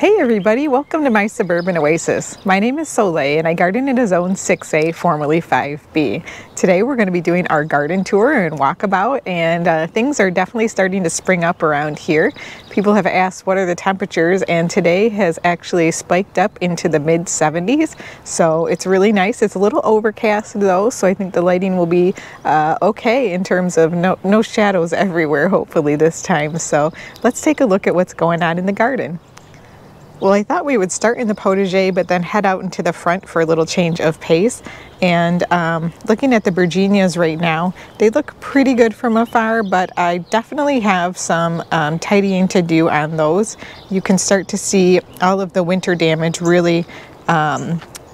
Hey everybody, welcome to my suburban oasis. My name is Soleil and I garden in a zone 6A, formerly 5B. Today we're going to be doing our garden tour in Walkabout, and things are definitely starting to spring up around here. People have asked what are the temperatures, and today has actually spiked up into the mid 70s, so it's really nice. It's a little overcast though, so I think the lighting will be okay in terms of no shadows everywhere hopefully this time. So let's take a look at what's going on in the garden. Well, I thought we would start in the potager, but then head out into the front for a little change of pace. And looking at the Virginias right now, they look pretty good from afar, but I definitely have some tidying to do on those. You can start to see all of the winter damage really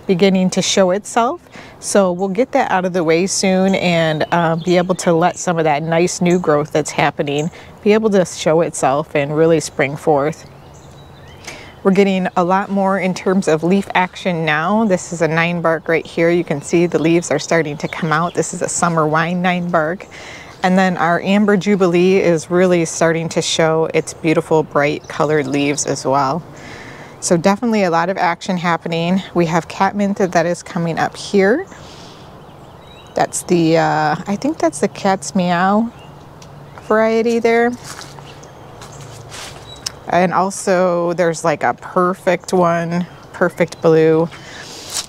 beginning to show itself. So we'll get that out of the way soon and be able to let some of that nice new growth that's happening be able to show itself and really spring forth. We're getting a lot more in terms of leaf action now. This is a 9 bark right here. You can see the leaves are starting to come out. This is a summer wine 9 bark. And then our amber jubilee is really starting to show its beautiful bright colored leaves as well. So definitely a lot of action happening. We have catmint that is coming up here. That's the, I think that's the cat's meow variety there. And also there's like a perfect one, perfect blue.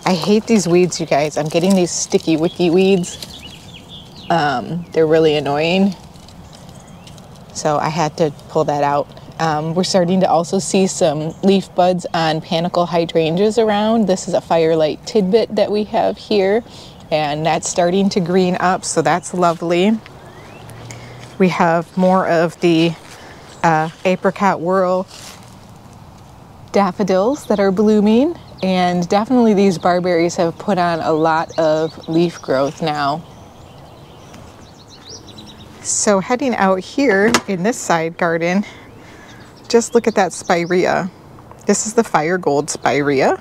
I hate these weeds, you guys. I'm getting these sticky wicky weeds. They're really annoying. So I had to pull that out. We're starting to also see some leaf buds on panicle hydrangeas around. This is a firelight tidbit that we have here, and that's starting to green up, so that's lovely. We have more of the apricot whirl daffodils that are blooming, and definitely these barberries have put on a lot of leaf growth now. So heading out here in this side garden, just look at that spirea. This is the fire gold spirea,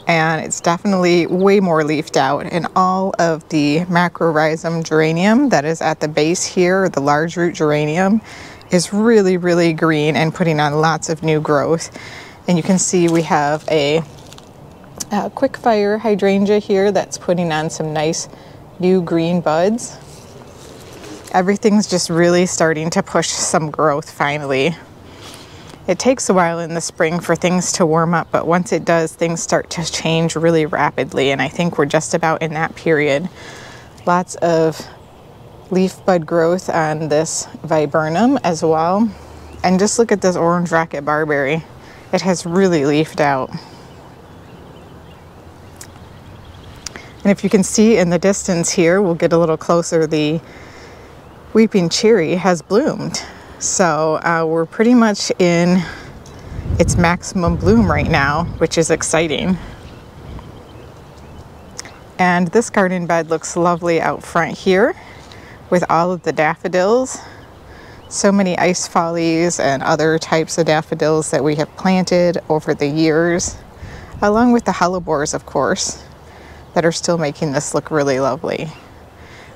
and it's definitely way more leafed out, and all of the macrorhizum geranium that is at the base here, the large root geranium, is really green and putting on lots of new growth. And you can see we have a quick fire hydrangea here that's putting on some nice new green buds. Everything's just really starting to push some growth finally. It takes a while in the spring for things to warm up, but once it does, things start to change really rapidly, and I think we're just about in that period. Lots of leaf bud growth on this viburnum as well. And just look at this orange rocket barberry. It has really leafed out. And if you can see in the distance here, we'll get a little closer, the weeping cherry has bloomed. So we're pretty much in its maximum bloom right now, which is exciting. And this garden bed looks lovely out front here, with all of the daffodils. So many ice follies and other types of daffodils that we have planted over the years, along with the hellebores, of course, that are still making this look really lovely.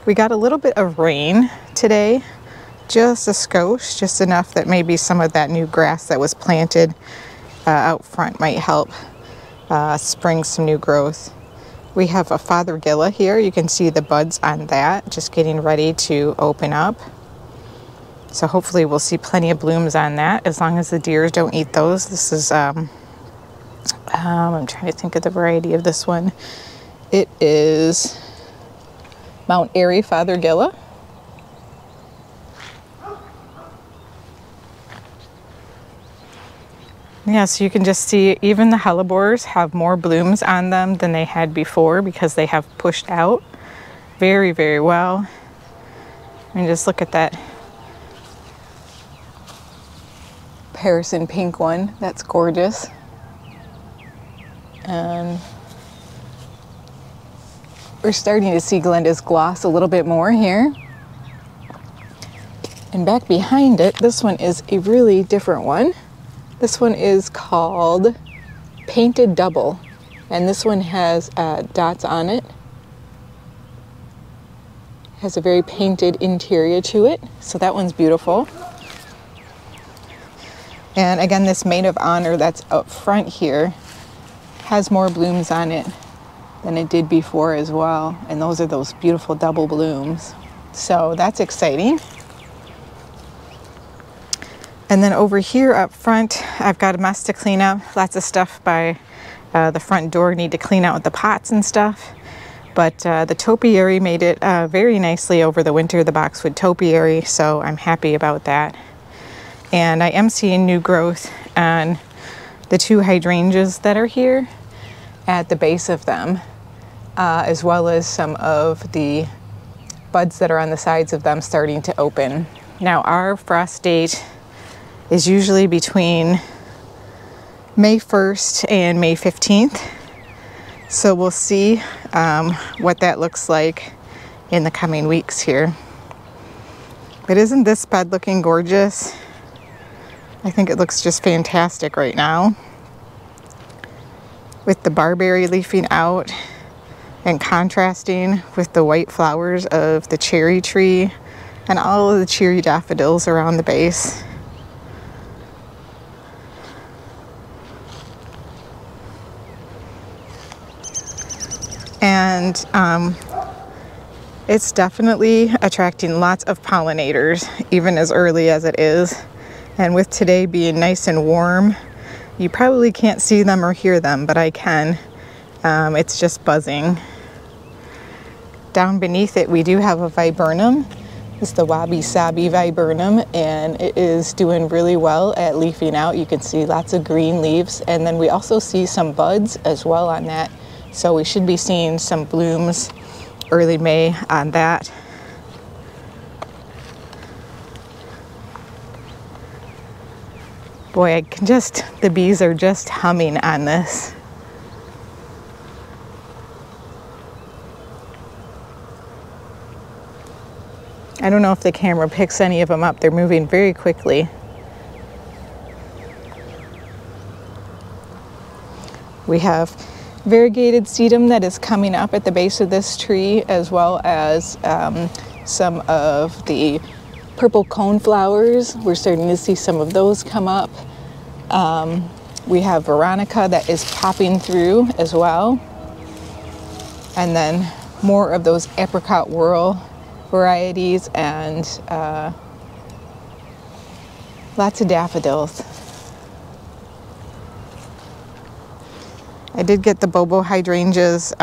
We got a little bit of rain today, just a skosh, just enough that maybe some of that new grass that was planted out front might help spring some new growth. We have a fothergilla here. You can see the buds on that just getting ready to open up. So hopefully we'll see plenty of blooms on that, as long as the deer don't eat those. This is, I'm trying to think of the variety of this one. It is Mount Airy fothergilla. Yeah, so you can just see even the hellebores have more blooms on them than they had before because they have pushed out very well. And just look at that Harrison pink one. That's gorgeous. And we're starting to see Glenda's gloss a little bit more here. And back behind it, this one is a really different one. This one is called Painted Double, and this one has dots on it. Has a very painted interior to it, so that one's beautiful. And again, this maid of honor that's up front here has more blooms on it than it did before as well. And those are those beautiful double blooms. So that's exciting. And then over here up front, I've got a mess to clean up. Lots of stuff by the front door. Need to clean out the pots and stuff. But the topiary made it very nicely over the winter, the boxwood topiary. So I'm happy about that. And I am seeing new growth on the 2 hydrangeas that are here at the base of them, as well as some of the buds that are on the sides of them starting to open. Now our frost date is usually between May 1st and May 15th. So we'll see what that looks like in the coming weeks here. But isn't this bed looking gorgeous? I think it looks just fantastic right now, with the barberry leafing out and contrasting with the white flowers of the cherry tree and all of the cherry daffodils around the base. And it's definitely attracting lots of pollinators, even as early as it is. And with today being nice and warm, you probably can't see them or hear them, but I can. It's just buzzing. Down beneath it, we do have a viburnum. It's the wabi-sabi viburnum, and it is doing really well at leafing out. You can see lots of green leaves, and then we also see some buds as well on that. So we should be seeing some blooms early May on that. Boy, I can just, the bees are just humming on this. I don't know if the camera picks any of them up. They're moving very quickly. We have variegated sedum that is coming up at the base of this tree, as well as some of the purple cone flowers. We're starting to see some of those come up. We have Veronica that is popping through as well. And then more of those apricot whirl varieties, and lots of daffodils. I did get the Bobo hydrangeas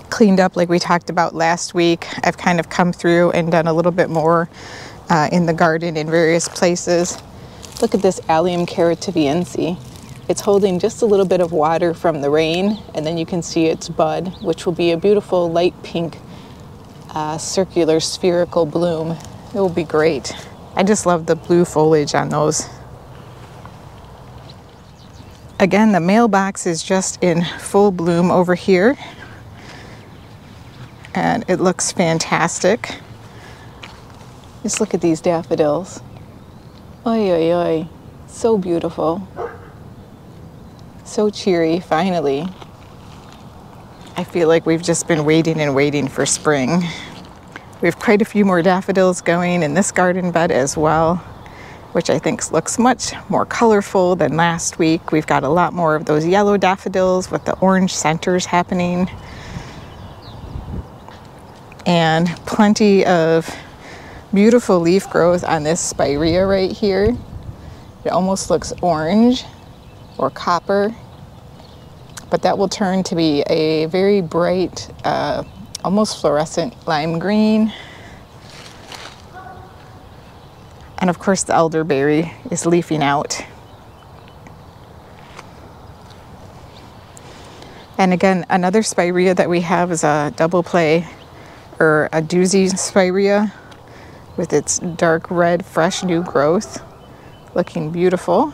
cleaned up like we talked about last week. I've kind of come through and done a little bit more in the garden in various places. Look at this Allium carativiense. It's holding just a little bit of water from the rain, and then you can see its bud, which will be a beautiful light pink circular spherical bloom. It will be great. I just love the blue foliage on those. Again, the mailbox is just in full bloom over here, and it looks fantastic. Just look at these daffodils. Oi, oi, oi. So beautiful. So cheery, finally. I feel like we've just been waiting and waiting for spring. We have quite a few more daffodils going in this garden bed as well, which I think looks much more colorful than last week. We've got a lot more of those yellow daffodils with the orange centers happening, and plenty of beautiful leaf growth on this spirea right here. It almost looks orange or copper, but that will turn to be a very bright, almost fluorescent lime green. And of course the elderberry is leafing out. And again, another spirea that we have is a double play, or a doozy spirea, with its dark red, fresh new growth, looking beautiful.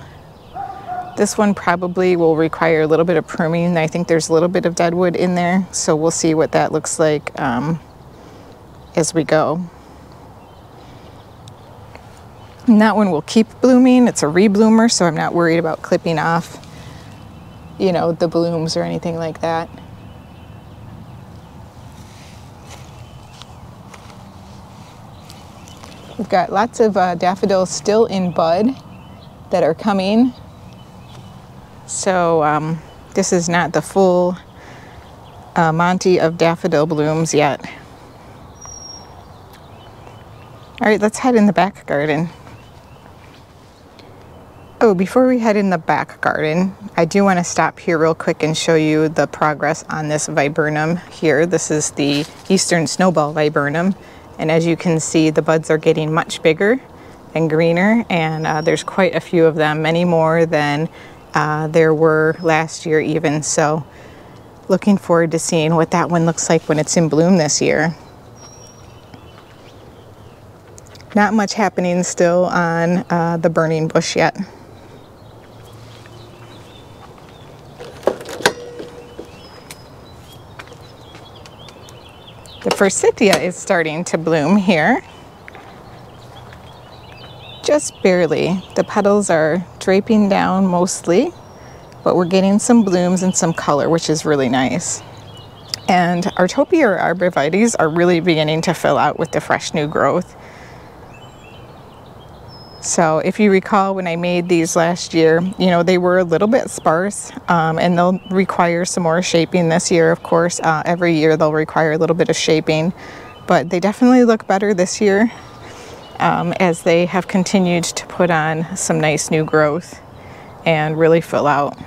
This one probably will require a little bit of pruning. I think there's a little bit of deadwood in there, so we'll see what that looks like as we go. And that one will keep blooming. It's a rebloomer, so I'm not worried about clipping off, you know, the blooms or anything like that. We've got lots of daffodils still in bud. that are coming. So this is not the full Monty of daffodil blooms yet. All right, let's head in the back garden. Oh, before we head in the back garden, I do want to stop here real quick and show you the progress on this viburnum here. This is the Eastern Snowball viburnum, and as you can see, the buds are getting much bigger and greener, and there's quite a few of them, many more than there were last year even. So looking forward to seeing what that one looks like when it's in bloom this year. Not much happening still on the burning bush yet. The forsythia is starting to bloom here. Just barely. The petals are draping down mostly, but we're getting some blooms and some color, which is really nice. And our Topiary arborvitaes are really beginning to fill out with the fresh new growth. So if you recall, when I made these last year, you know, they were a little bit sparse, and they'll require some more shaping this year, of course. Every year they'll require a little bit of shaping, but they definitely look better this year as they have continued to put on some nice new growth and really fill out.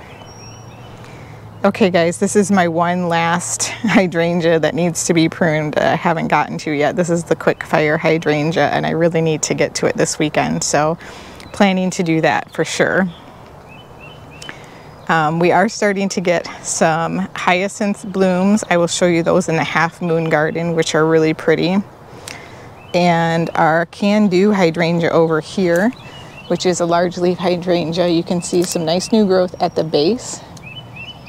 Okay guys, this is my one last hydrangea that needs to be pruned. I haven't gotten to yet. This is the quick fire hydrangea, and I really need to get to it this weekend, so planning to do that for sure. We are starting to get some hyacinth blooms. I will show you those in the half moon garden, which are really pretty. And our can-do hydrangea over here, which is a large leaf hydrangea, you can see some nice new growth at the base.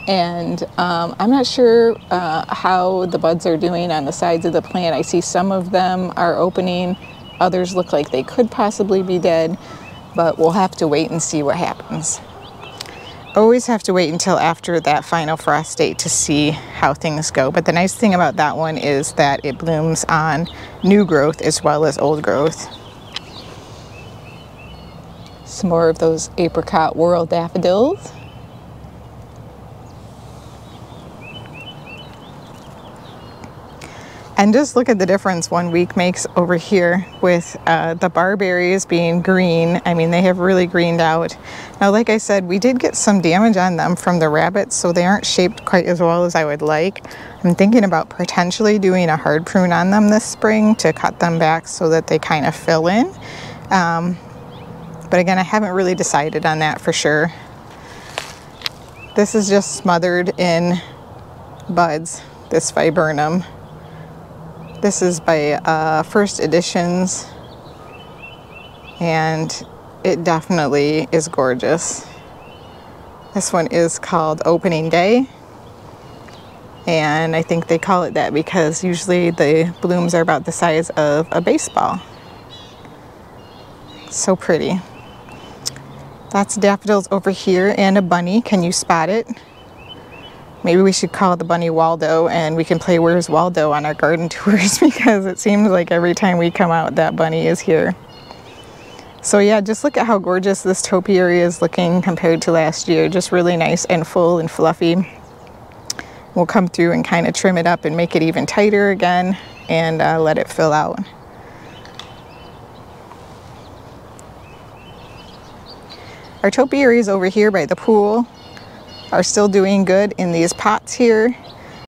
And I'm not sure how the buds are doing on the sides of the plant. I see some of them are opening, others look like they could possibly be dead, but we'll have to wait and see what happens. Always have to wait until after that final frost date to see how things go. But the nice thing about that one is that it blooms on new growth as well as old growth. Some more of those apricot whorl daffodils. And just look at the difference 1 week makes over here with the barberries being green. I mean, they have really greened out. Now, like I said, we did get some damage on them from the rabbits, so they aren't shaped quite as well as I would like. I'm thinking about potentially doing a hard prune on them this spring to cut them back so that they kind of fill in. But again, I haven't really decided on that for sure. This is just smothered in buds, this viburnum. This is by First Editions, and it definitely is gorgeous. This one is called Opening Day, and I think they call it that because usually the blooms are about the size of a baseball. So pretty. Lots of daffodils over here and a bunny. Can you spot it? Maybe we should call the bunny Waldo, and we can play Where's Waldo on our garden tours because it seems like every time we come out that bunny is here. So yeah, just look at how gorgeous this topiary is looking compared to last year. Just really nice and full and fluffy. We'll come through and kind of trim it up and make it even tighter again and let it fill out. Our topiaries over here by the pool are still doing good in these pots here.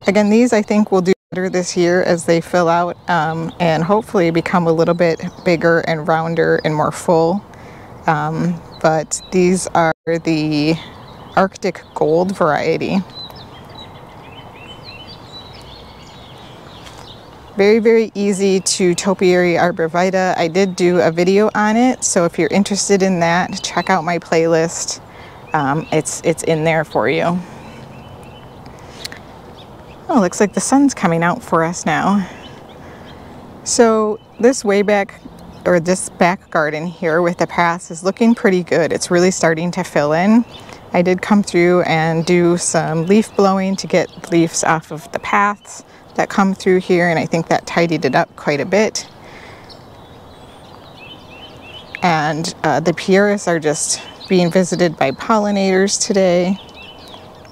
Again, these I think will do better this year as they fill out and hopefully become a little bit bigger and rounder and more full. But these are the Arctic Gold variety. Very, very easy to topiary arborvitae. I did do a video on it, so if you're interested in that, check out my playlist. It's in there for you. Oh, looks like the sun's coming out for us now. So this way back, or this back garden here with the paths is looking pretty good. It's really starting to fill in. I did come through and do some leaf blowing to get leaves off of the paths that come through here, and I think that tidied it up quite a bit. And the pieris are just being visited by pollinators today.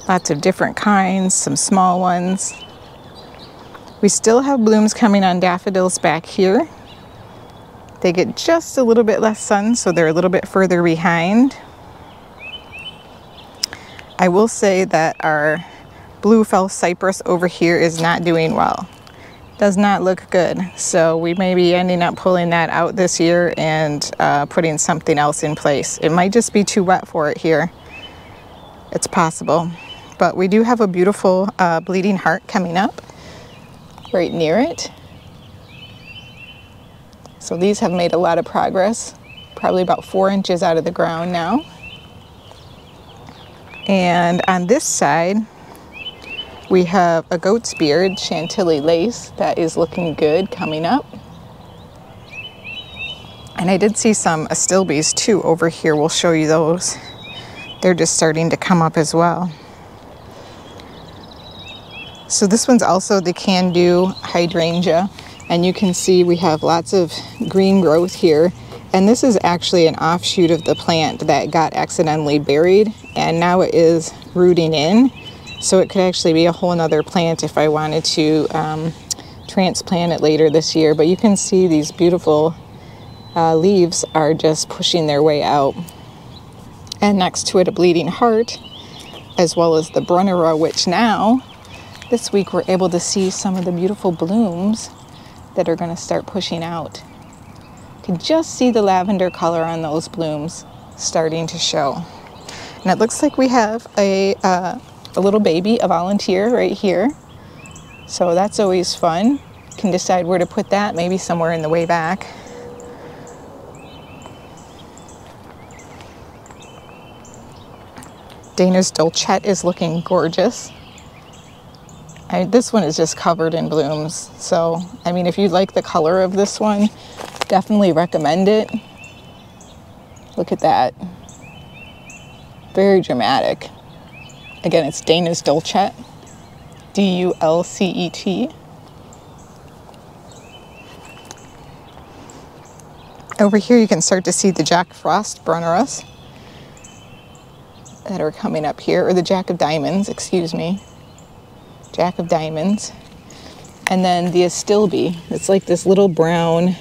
Lots of different kinds, some small ones. We still have blooms coming on daffodils back here. They get just a little bit less sun, so they're a little bit further behind. I will say that our blue fell cypress over here is not doing well. Does not look good. So we may be ending up pulling that out this year and putting something else in place. It might just be too wet for it here. It's possible. But we do have a beautiful bleeding heart coming up right near it. So these have made a lot of progress, probably about 4 inches out of the ground now. And on this side, we have a goat's beard Chantilly lace that is looking good coming up. And I did see some astilbes too over here. We'll show you those. They're just starting to come up as well. So this one's also the can-do hydrangea. And you can see we have lots of green growth here. And this is actually an offshoot of the plant that got accidentally buried. And now it is rooting in. So it could actually be a whole nother plant if I wanted to transplant it later this year. But you can see these beautiful leaves are just pushing their way out. And next to it, a bleeding heart, as well as the Brunnera, which now, this week, we're able to see some of the beautiful blooms that are going to start pushing out. You can just see the lavender color on those blooms starting to show. And it looks like we have a little baby, a volunteer right here. So that's always fun. Can decide where to put that, maybe somewhere in the way back. Dana's Dolcette is looking gorgeous. This one is just covered in blooms. So, I mean, if you like the color of this one, definitely recommend it. Look at that. Very dramatic. Again, it's Dana's Dolcette, D-U-L-C-E-T. Over here you can start to see the Jack Frost Brunneras that are coming up here, or the Jack of Diamonds, excuse me. Jack of Diamonds. And then the astilbe. It's like this little brown,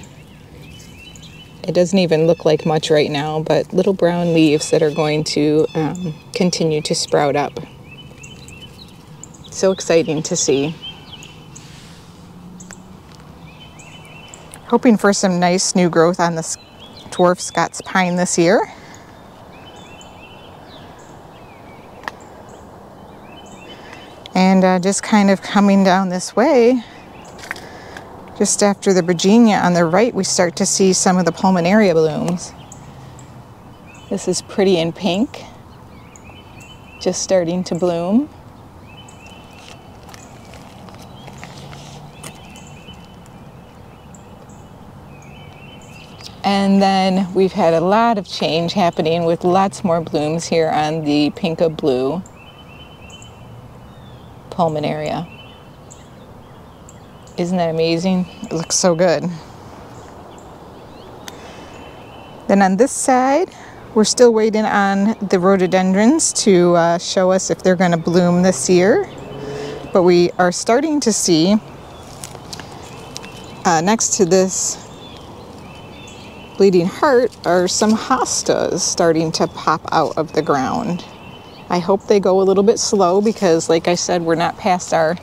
it doesn't even look like much right now, but little brown leaves that are going to continue to sprout up. So exciting to see. Hoping for some nice new growth on this dwarf Scots pine this year. And just kind of coming down this way, just after the Virginia on the right, we start to see some of the Pulmonaria blooms. This is pretty in pink, just starting to bloom. And then we've had a lot of change happening with lots more blooms here on the Pinka Blue Pulmonaria. Isn't that amazing? It looks so good. Then on this side, we're still waiting on the rhododendrons to show us if they're going to bloom this year. But we are starting to see next to this bleeding heart are some hostas starting to pop out of the ground. I hope they go a little bit slow because, like I said, we're not past our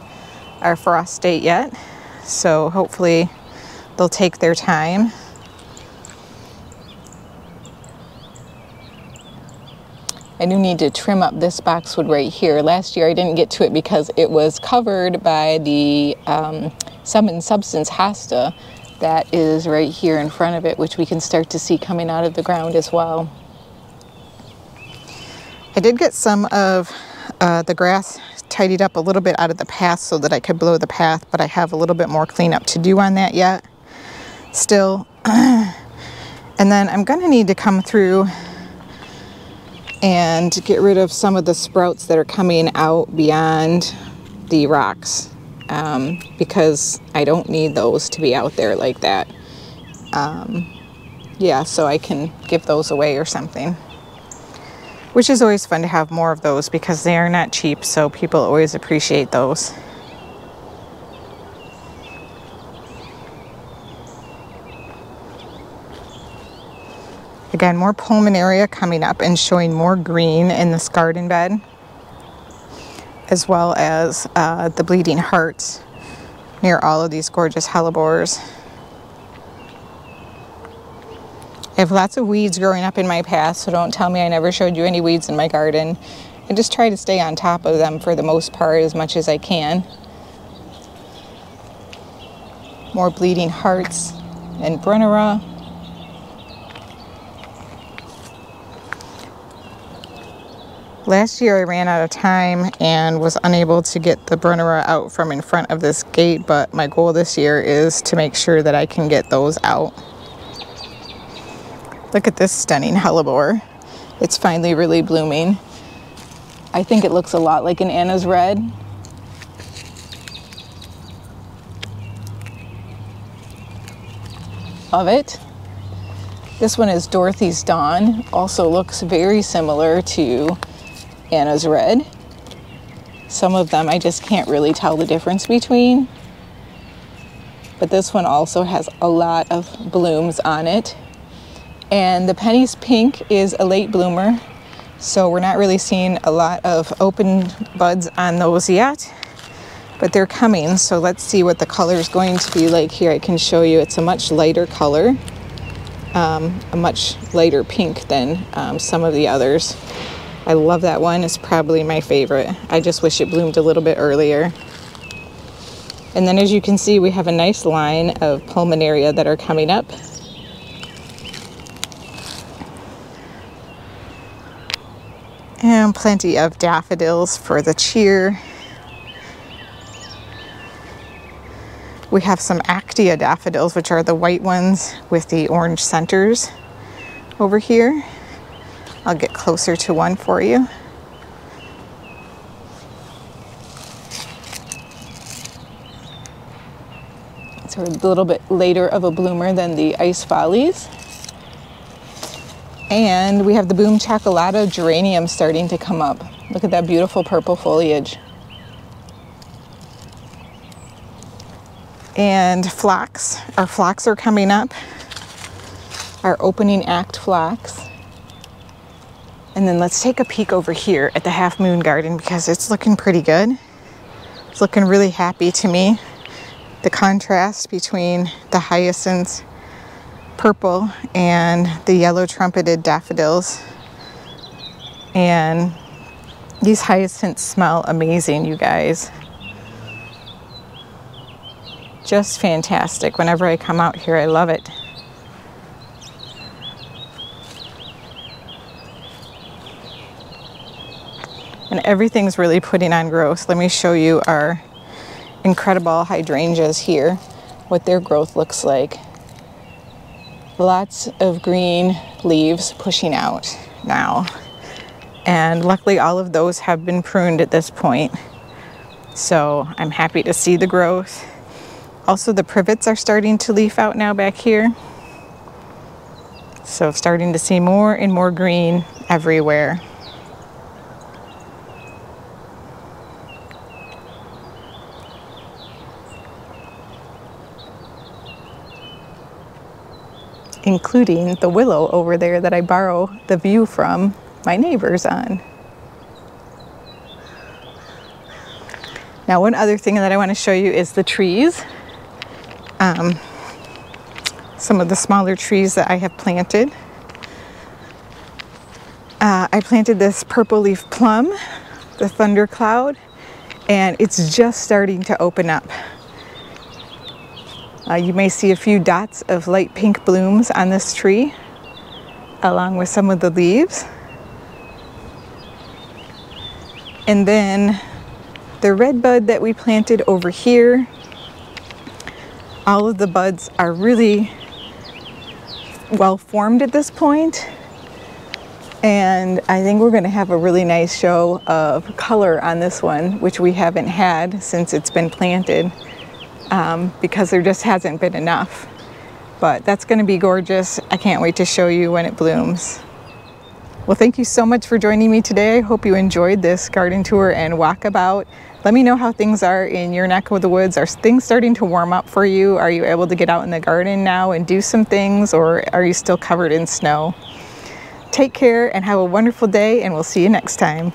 frost date yet. So hopefully they'll take their time. I do need to trim up this boxwood right here. Last year I didn't get to it because it was covered by the Sum and Substance hosta that is right here in front of it, which we can start to see coming out of the ground as well. I did get some of the grass tidied up a little bit out of the path so that I could blow the path, but I have a little bit more cleanup to do on that yet still. And then I'm going to need to come through and get rid of some of the sprouts that are coming out beyond the rocks, because I don't need those to be out there like that. Yeah, so I can give those away or something. which is always fun to have more of those because they are not cheap, so people always appreciate those. Again, more pulmonaria coming up and showing more green in this garden bed, as well as the bleeding hearts near all of these gorgeous hellebores. I have lots of weeds growing up in my path, so don't tell me I never showed you any weeds in my garden. I just try to stay on top of them for the most part as much as I can. More bleeding hearts and Brunnera. Last year I ran out of time and was unable to get the Brunnera out from in front of this gate, but my goal this year is to make sure that I can get those out. Look at this stunning hellebore. It's finally really blooming. I think it looks a lot like an Anna's Red. Love it. This one is Dorothy's Dawn. Also looks very similar to Anna's Red. Some of them I just can't really tell the difference between. But this one also has a lot of blooms on it. And the Penny's Pink is a late bloomer, so we're not really seeing a lot of open buds on those yet, but they're coming. So let's see what the color is going to be like here. I can show you it's a much lighter color, a much lighter pink than some of the others. I love that one. It's probably my favorite. I just wish it bloomed a little bit earlier. And then as you can see, we have a nice line of pulmonaria that are coming up. And plenty of daffodils for the cheer. We have some Actia daffodils, which are the white ones with the orange centers over here. I'll get closer to one for you. It's a little bit later of a bloomer than the Ice Follies. And we have the Boom Chocolata geranium starting to come up. Look at that beautiful purple foliage. And phlox. Our phlox are coming up. Our opening act phlox. And then let's take a peek over here at the Half Moon Garden because it's looking pretty good. It's looking really happy to me. The contrast between the hyacinths, purple, and the yellow trumpeted daffodils. And these hyacinths smell amazing, you guys. Just fantastic. Whenever I come out here, I love it. And everything's really putting on growth. Let me show you our incredible hydrangeas here, what their growth looks like. Lots of green leaves pushing out now. And luckily all of those have been pruned at this point. So I'm happy to see the growth. Also the privets are starting to leaf out now back here. So starting to see more and more green everywhere. Including the willow over there that I borrow the view from my neighbors on. Now one other thing that I want to show you is the trees. Some of the smaller trees that I have planted. I planted this purple leaf plum, the thundercloud, and it's just starting to open up. You may see a few dots of light pink blooms on this tree, along with some of the leaves. And then the red bud that we planted over here, all of the buds are really well formed at this point. And I think we're going to have a really nice show of color on this one, which we haven't had since it's been planted. Because there just hasn't been enough. But that's going to be gorgeous. I can't wait to show you when it blooms. Well, thank you so much for joining me today. I hope you enjoyed this garden tour and walkabout. Let me know how things are in your neck of the woods. Are things starting to warm up for you? Are you able to get out in the garden now and do some things, or are you still covered in snow? Take care and have a wonderful day, and we'll see you next time.